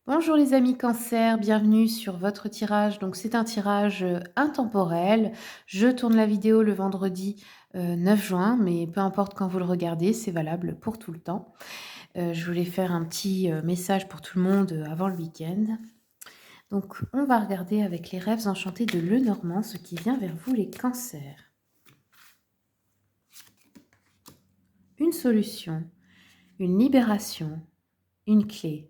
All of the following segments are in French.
Bonjour les amis Cancer, bienvenue sur votre tirage. Donc c'est un tirage intemporel. Je tourne la vidéo le vendredi 9 juin, mais peu importe quand vous le regardez, c'est valable pour tout le temps. Je voulais faire un petit message pour tout le monde avant le week-end. Donc on va regarder avec les rêves enchantés de Lenormand ce qui vient vers vous les cancers. Une solution, une libération, une clé.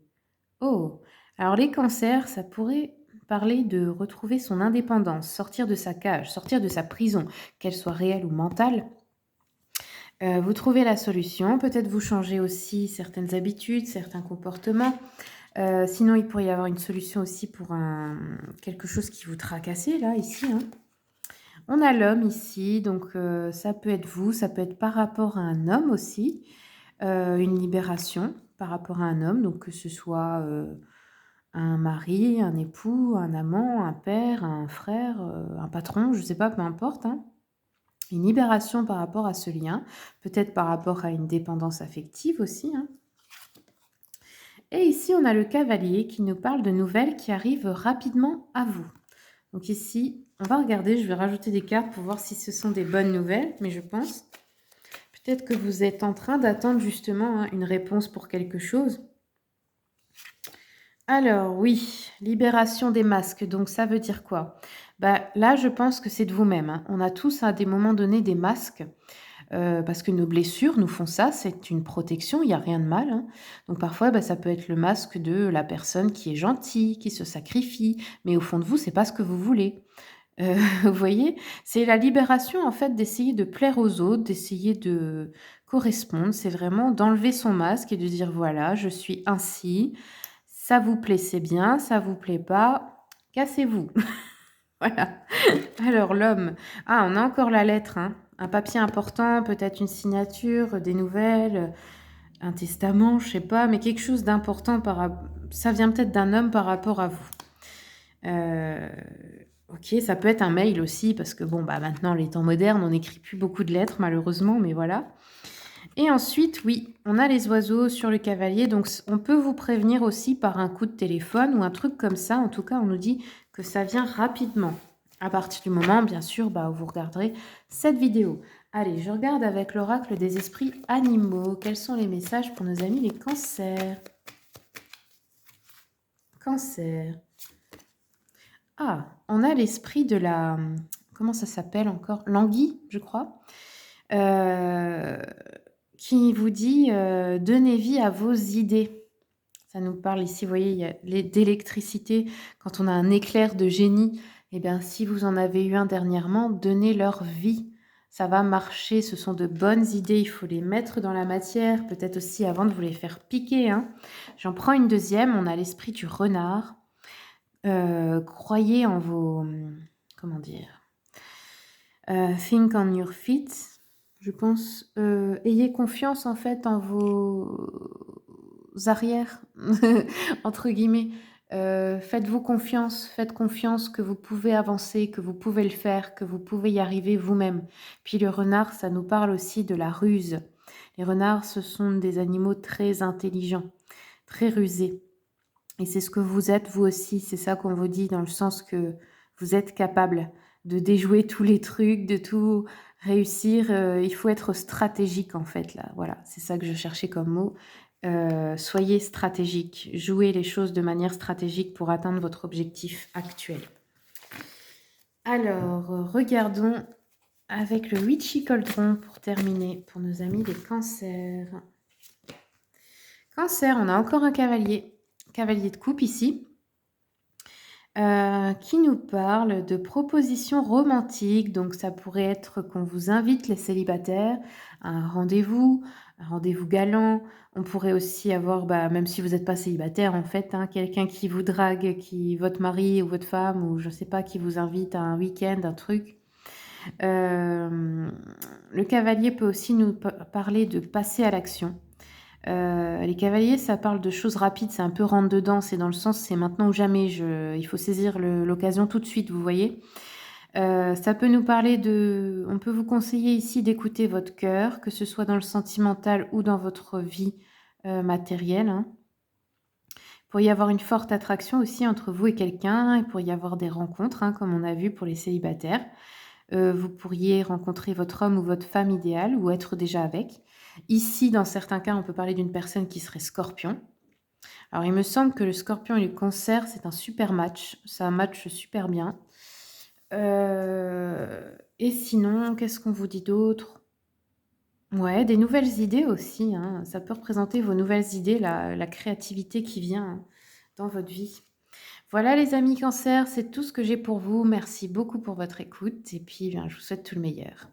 Oh! Alors les cancers, ça pourrait parler de retrouver son indépendance, sortir de sa cage, sortir de sa prison, qu'elle soit réelle ou mentale. Vous trouvez la solution, peut-être vous changez aussi certaines habitudes, certains comportements. Sinon, il pourrait y avoir une solution aussi pour quelque chose qui vous tracassait là, ici, hein. On a l'homme ici, donc ça peut être vous, ça peut être par rapport à un homme aussi, une libération par rapport à un homme, donc que ce soit, un mari, un époux, un amant, un père, un frère, un patron, je sais pas, peu importe, hein. Une libération par rapport à ce lien, peut-être par rapport à une dépendance affective aussi, hein. Et ici, on a le cavalier qui nous parle de nouvelles qui arrivent rapidement à vous. Donc ici, on va regarder, je vais rajouter des cartes pour voir si ce sont des bonnes nouvelles, mais je pense peut-être que vous êtes en train d'attendre justement, hein, une réponse pour quelque chose. Alors oui, libération des masques, donc ça veut dire quoi? Bah, là, je pense que c'est de vous-même, hein. On a tous à des moments donnés des masques, parce que nos blessures nous font ça, c'est une protection, il y a rien de mal, hein. Donc parfois, bah, ça peut être le masque de la personne qui est gentille, qui se sacrifie, mais au fond de vous, c'est pas ce que vous voulez. Vous voyez? C'est la libération, en fait, d'essayer de plaire aux autres, d'essayer de correspondre. C'est vraiment d'enlever son masque et de dire: «Voilà, je suis ainsi, ça vous plaît, c'est bien, ça vous plaît pas, cassez-vous». Voilà. Alors l'homme, ah, on a encore la lettre, hein. Un papier important, peut-être une signature, des nouvelles, un testament, je sais pas, mais quelque chose d'important ça vient peut-être d'un homme par rapport à vous. Heu, OK, ça peut être un mail aussi parce que bon, bah, maintenant les temps modernes, on n'écrit plus beaucoup de lettres malheureusement, mais voilà. Et ensuite, oui, on a les oiseaux sur le cavalier, donc on peut vous prévenir aussi par un coup de téléphone ou un truc comme ça. En tout cas, on nous dit que ça vient rapidement. À partir du moment, bien sûr, bah, où vous regarderez cette vidéo. Allez, je regarde avec l'oracle des esprits animaux. Quels sont les messages pour nos amis les cancers? Cancer. Ah, on a l'esprit de la... Comment ça s'appelle encore? L'anguille, je crois. Heu, qui vous dit, «Donnez vie à vos idées». Ça nous parle ici, vous voyez, il y a d'électricité. Quand on a un éclair de génie, eh bien, si vous en avez eu un dernièrement, donnez-leur vie. Ça va marcher, ce sont de bonnes idées, il faut les mettre dans la matière, peut-être aussi avant de vous les faire piquer, hein. J'en prends une deuxième, on a l'esprit du renard. Croyez en vos, comment dire? Think on your feet, je pense. Ayez confiance en fait en vos arrières, entre guillemets. Faites-vous confiance, faites confiance que vous pouvez avancer, que vous pouvez le faire, que vous pouvez y arriver vous-même. Puis le renard, ça nous parle aussi de la ruse. Les renards, ce sont des animaux très intelligents, très rusés. Et c'est ce que vous êtes vous aussi, c'est ça qu'on vous dit dans le sens que vous êtes capable de déjouer tous les trucs, de tout réussir, il faut être stratégique en fait là, voilà, c'est ça que je cherchais comme mot. Soyez stratégique, jouez les choses de manière stratégique pour atteindre votre objectif actuel. Alors, regardons avec le Witchy Cauldron pour terminer, pour nos amis les cancers. Cancer, on a encore un cavalier, cavalier de coupe ici. Qui nous parle de propositions romantiques. Donc ça pourrait être qu'on vous invite, les célibataires, à un rendez-vous galant. On pourrait aussi avoir, bah, même si vous n'êtes pas célibataire en fait, hein, quelqu'un qui vous drague, votre mari ou votre femme ou je sais pas, qui vous invite à un week-end, un truc. Hem, le cavalier peut aussi nous parler de passer à l'action. Les cavaliers, ça parle de choses rapides, c'est un peu rentre dedans, c'est dans le sens, c'est maintenant ou jamais. Il faut saisir l'occasion tout de suite, vous voyez? Ça peut nous parler on peut vous conseiller ici d'écouter votre cœur, que ce soit dans le sentimental ou dans votre vie, matérielle, hein. Pour y avoir une forte attraction aussi entre vous et quelqu'un, il pourrait y avoir des rencontres, hein, comme on a vu pour les célibataires. Vous pourriez rencontrer votre homme ou votre femme idéale ou être déjà avec. Ici, dans certains cas, on peut parler d'une personne qui serait Scorpion. Alors il me semble que le Scorpion et le Cancer, c'est un super match, ça matche super bien. Et sinon, qu'est-ce qu'on vous dit d'autre? Ouais, des nouvelles idées aussi, hein, ça peut représenter vos nouvelles idées, la créativité qui vient dans votre vie. Voilà les amis Cancer, c'est tout ce que j'ai pour vous. Merci beaucoup pour votre écoute et puis, bien, je vous souhaite tout le meilleur.